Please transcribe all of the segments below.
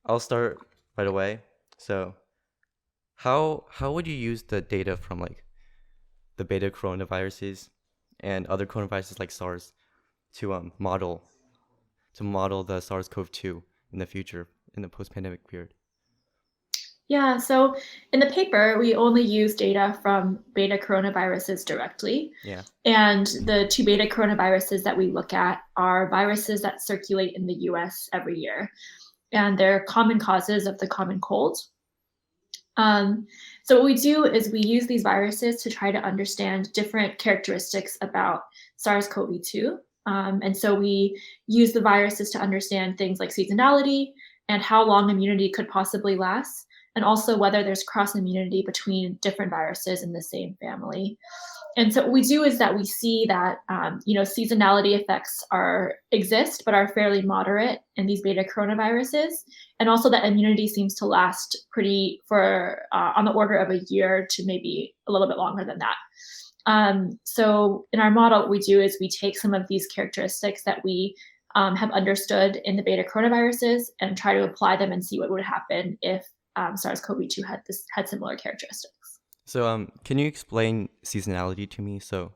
I'll start right away. So, how would you use the data from like the beta coronaviruses and other coronaviruses like SARS to model the SARS-CoV-2 in the future in the post-pandemic period? Yeah, so in the paper, we only use data from beta coronaviruses directly. Yeah. And the two beta coronaviruses that we look at are viruses that circulate in the US every year. And they're common causes of the common cold. Um, so what we do is we use these viruses to try to understand different characteristics about SARS-CoV-2. And so we use the viruses to understand things like seasonality and how long immunity could possibly last, and also whether there's cross immunity between different viruses in the same family. And so what we do is that we see that seasonality effects are exist but are fairly moderate in these beta coronaviruses, and also that immunity seems to last pretty for on the order of a year to maybe a little bit longer than that. So in our model, what we do is we take some of these characteristics that we have understood in the beta coronaviruses and try to apply them and see what would happen if SARS-CoV-2 had similar characteristics. So, can you explain seasonality to me? So,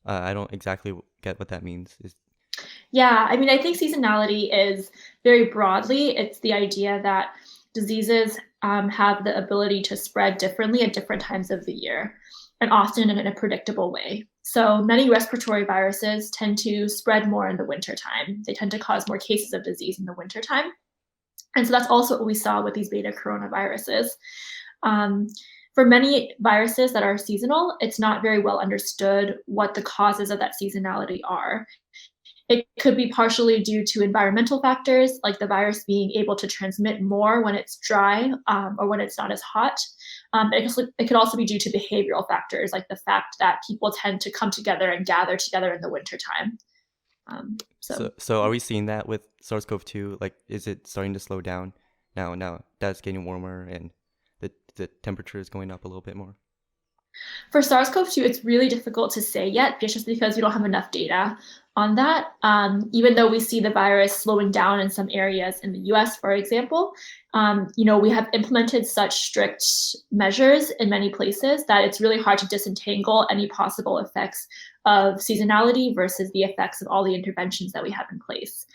I don't exactly get what that means. Yeah, I mean, I think seasonality is very broadly, it's the idea that diseases have the ability to spread differently at different times of the year, and often in a predictable way. So many respiratory viruses tend to spread more in the wintertime. They tend to cause more cases of disease in the wintertime. And so that's also what we saw with these beta coronaviruses. Um, for many viruses that are seasonal, it's not very well understood what the causes of that seasonality are. It could be partially due to environmental factors, like the virus being able to transmit more when it's dry or when it's not as hot. It could also be due to behavioral factors, like the fact that people tend to come together and gather together in the wintertime. So So are we seeing that with SARS-CoV-2? Like, is it starting to slow down now? Now that's getting warmer and the temperature is going up a little bit more. for SARS-CoV-2, it's really difficult to say yet, just because we don't have enough data on that. Even though we see the virus slowing down in some areas in the US, for example, we have implemented such strict measures in many places that it's really hard to disentangle any possible effects of seasonality versus the effects of all the interventions that we have in place.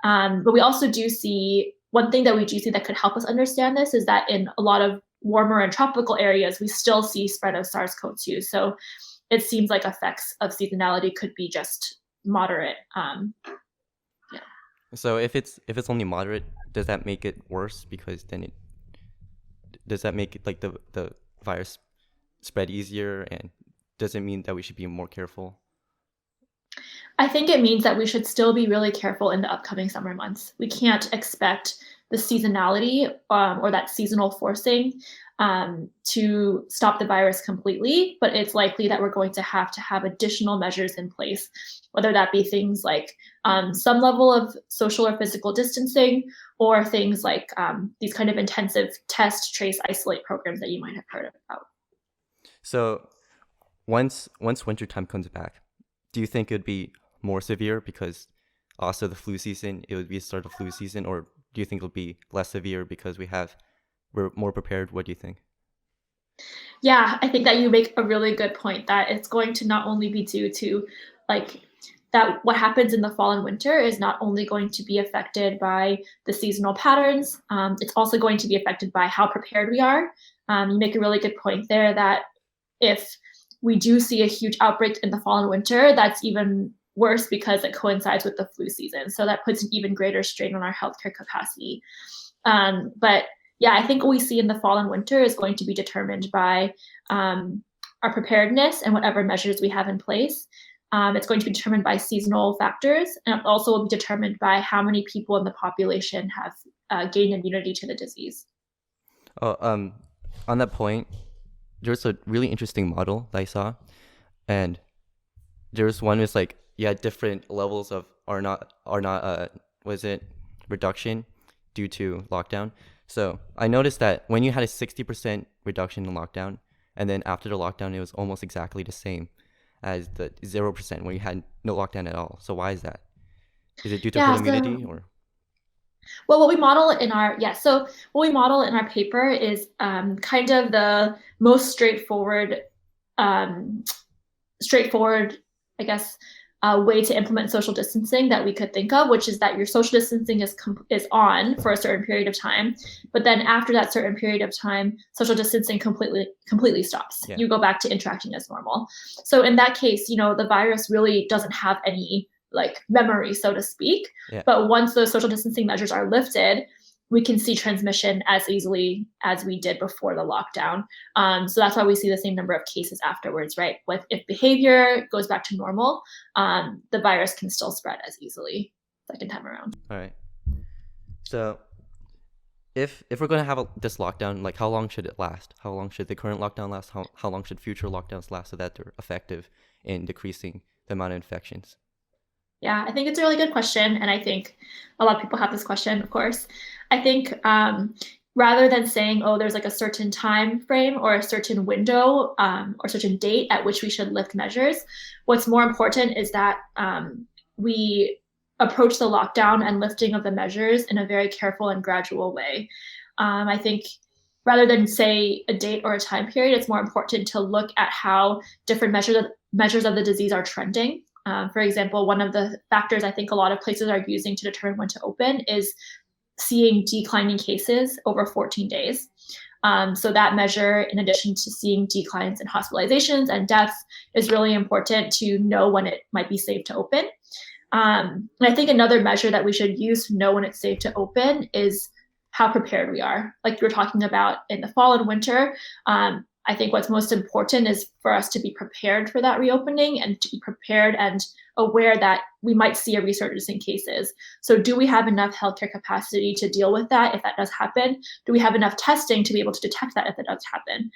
But we also do see one thing that we do see that could help us understand this is that in a lot of warmer and tropical areas, we still see spread of SARS-CoV-2. So it seems like effects of seasonality could be just moderate. Yeah. So if it's only moderate, does that make it worse? Because then it does that make it like the virus spread easier, and does it mean that we should be more careful? I think it means that we should still be really careful in the upcoming summer months. We can't expect the seasonality or that seasonal forcing to stop the virus completely, but it's likely that we're going to have additional measures in place, whether that be things like some level of social or physical distancing, or things like these kind of intensive test, trace, isolate programs that you might have heard about. So once wintertime comes back, do you think it'd be more severe because also the flu season, it would be the start of flu season, or do you think it'll be less severe because we're more prepared? What do you think? Yeah, I think that you make a really good point that it's going to not only be due to like that what happens in the fall and winter is not only going to be affected by the seasonal patterns, it's also going to be affected by how prepared we are. You make a really good point there that if we do see a huge outbreak in the fall and winter, that's even worse because it coincides with the flu season. So that puts an even greater strain on our healthcare capacity. But yeah, I think what we see in the fall and winter is going to be determined by our preparedness and whatever measures we have in place. It's going to be determined by seasonal factors, and it also will be determined by how many people in the population have gained immunity to the disease. Oh, on that point, there's a really interesting model that I saw, and there's one with like different levels of are not was it reduction due to lockdown. So I noticed that when you had a 60% reduction in lockdown, and then after the lockdown, it was almost exactly the same as the 0% when you had no lockdown at all. So why is that? Is it due to herd Yeah, immunity so or? Well, what we model in our so what we model in our paper is kind of the most um, straightforward, I guess, way to implement social distancing that we could think of, which is that your social distancing is on for a certain period of time, but then after that certain period of time, social distancing completely stops. Yeah. You go back to interacting as normal. So in that case, the virus really doesn't have any like memory, so to speak. Yeah. But once those social distancing measures are lifted, we can see transmission as easily as we did before the lockdown. So that's why we see the same number of cases afterwards, right? If behavior goes back to normal, the virus can still spread as easily second time around. All right. So if we're going to have this lockdown, like how long should it last? How long should the current lockdown last? How long should future lockdowns last so that they're effective in decreasing the amount of infections? Yeah, I think it's a really good question. And I think a lot of people have this question, of course. I think rather than saying, oh, there's like a certain time frame or a certain window or certain date at which we should lift measures, what's more important is that we approach the lockdown and lifting of the measures in a very careful and gradual way. I think rather than say a date or a time period, it's more important to look at how different measures of the disease are trending. For example, one of the factors I think a lot of places are using to determine when to open is seeing declining cases over 14 days. So that measure, in addition to seeing declines in hospitalizations and deaths, is really important to know when it might be safe to open. And I think another measure that we should use to know when it's safe to open is how prepared we are. Like you were talking about in the fall and winter, I think what's most important is for us to be prepared for that reopening and to be prepared and aware that we might see a resurgence in cases. So do we have enough healthcare capacity to deal with that if that does happen? Do we have enough testing to be able to detect that if it does happen?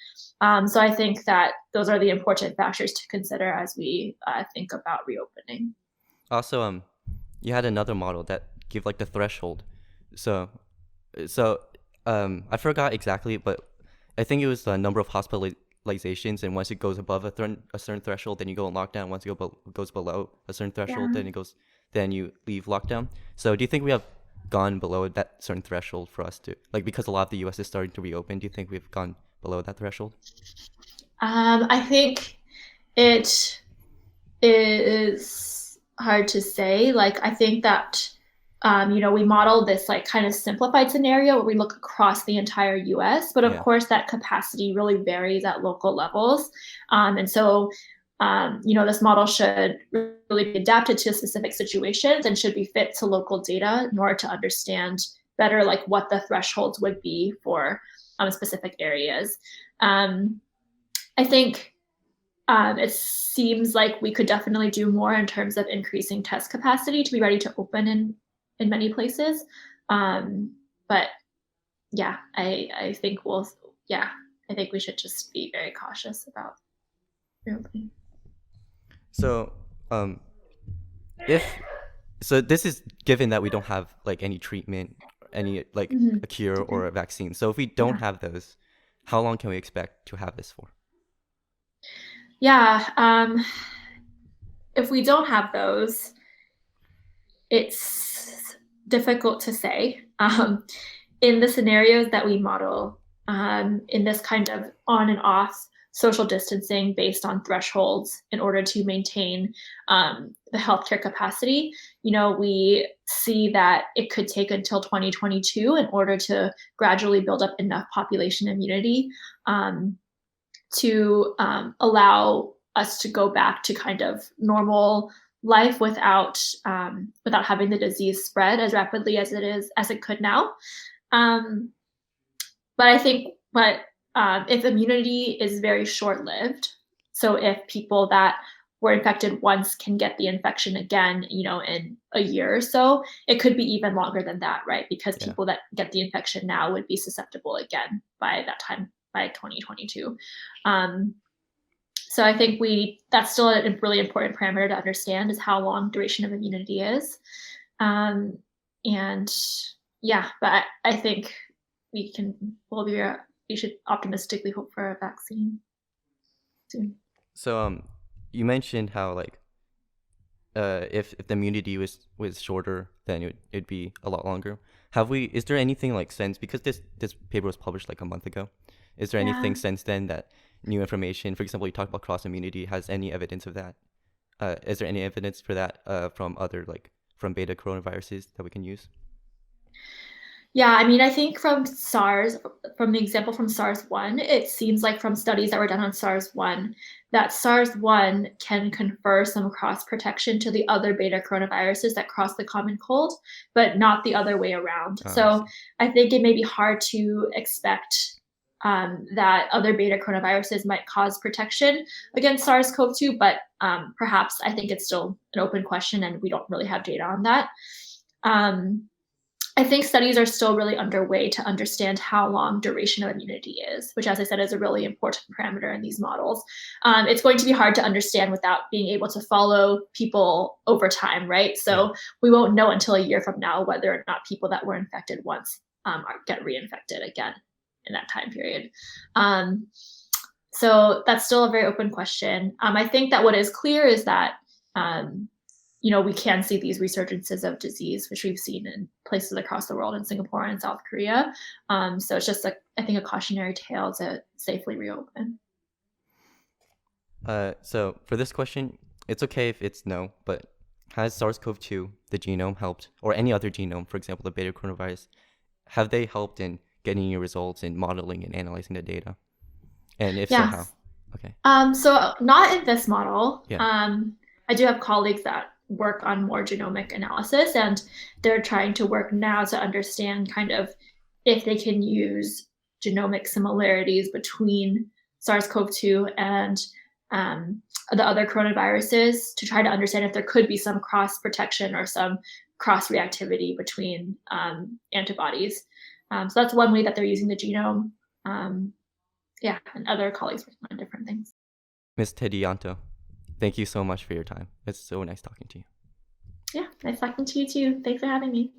So I think that those are the important factors to consider as we think about reopening. Also, you had another model that give like the threshold. So, I forgot exactly, but I think it was the number of hospitalizations, and once it goes above a certain threshold, then you go in lockdown. Once it goes below a certain threshold, Yeah. then you leave lockdown. So, do you think we have gone below that certain threshold for us to like because a lot of the U.S. is starting to reopen? Do you think we've gone below that threshold? I think it is hard to say. Like, I think that, we modeled this like kind of simplified scenario where we look across the entire US, but of Yeah. course that capacity really varies at local levels. And so, this model should really be adapted to specific situations and should be fit to local data in order to understand better like what the thresholds would be for specific areas. I think it seems like we could definitely do more in terms of increasing test capacity to be ready to open in many places. But yeah, I think I think we should just be very cautious about reopening. So, if so, this is given that we don't have like any treatment, any like Mhm. a cure Okay. or a vaccine. So, if we don't Yeah. have those, how long can we expect to have this for? Yeah. If we don't have those, it's difficult to say. In the scenarios that we model, in this kind of on and off social distancing based on thresholds in order to maintain the healthcare capacity, we see that it could take until 2022 in order to gradually build up enough population immunity um, to allow us to go back to kind of normal life without having the disease spread as rapidly as it could now. Um, but I think, if immunity is very short lived, so if people that were infected once can get the infection again, in a year or so, it could be even longer than that, right? Because Yeah. people that get the infection now would be susceptible again by that time, by 2022. Um, so I think that's still a really important parameter to understand is how long duration of immunity is. Um, and yeah, but I think we can we'll be we should optimistically hope for a vaccine soon. So, you mentioned how like if the immunity was shorter, then it'd be a lot longer. Is there anything like since, because this paper was published like a month ago, is there Yeah. anything since then that new information, for example, you talked about cross immunity, has any evidence of that? Is there any evidence for that from other like from beta coronaviruses that we can use? Yeah, I mean, I think from SARS, from the example from SARS-1, it seems like from studies that were done on SARS-1, that SARS-1 can confer some cross protection to the other beta coronaviruses that cross the common cold, but not the other way around. Oh, I So see. I think it may be hard to expect that other beta coronaviruses might cause protection against SARS-CoV-2, but perhaps I think it's still an open question and we don't really have data on that. Um, I think studies are still really underway to understand how long duration of immunity is, which, as I said, is a really important parameter in these models. It's going to be hard to understand without being able to follow people over time, right? Yeah. So we won't know until a year from now whether or not people that were infected once get reinfected again in that time period. Um, so that's still a very open question. I think that what is clear is that um, we can see these resurgences of disease, which we've seen in places across the world, in Singapore and South Korea. So it's just, I think, a cautionary tale to safely reopen. So for this question, it's okay if it's no, but has SARS-CoV-2, the genome, helped, or any other genome, for example, the beta coronavirus, have they helped in getting your results and modeling and analyzing the data? And if so, Yeah. how? Okay. So not in this model. Yeah. I do have colleagues that work on more genomic analysis, and they're trying to work now to understand kind of if they can use genomic similarities between SARS-CoV-2 and the other coronaviruses to try to understand if there could be some cross protection or some cross reactivity between antibodies. So that's one way that they're using the genome. Um, yeah, and other colleagues working on different things. Ms. Tedijanto, thank you so much for your time. It's so nice talking to you. Yeah, nice talking to you too. Thanks for having me.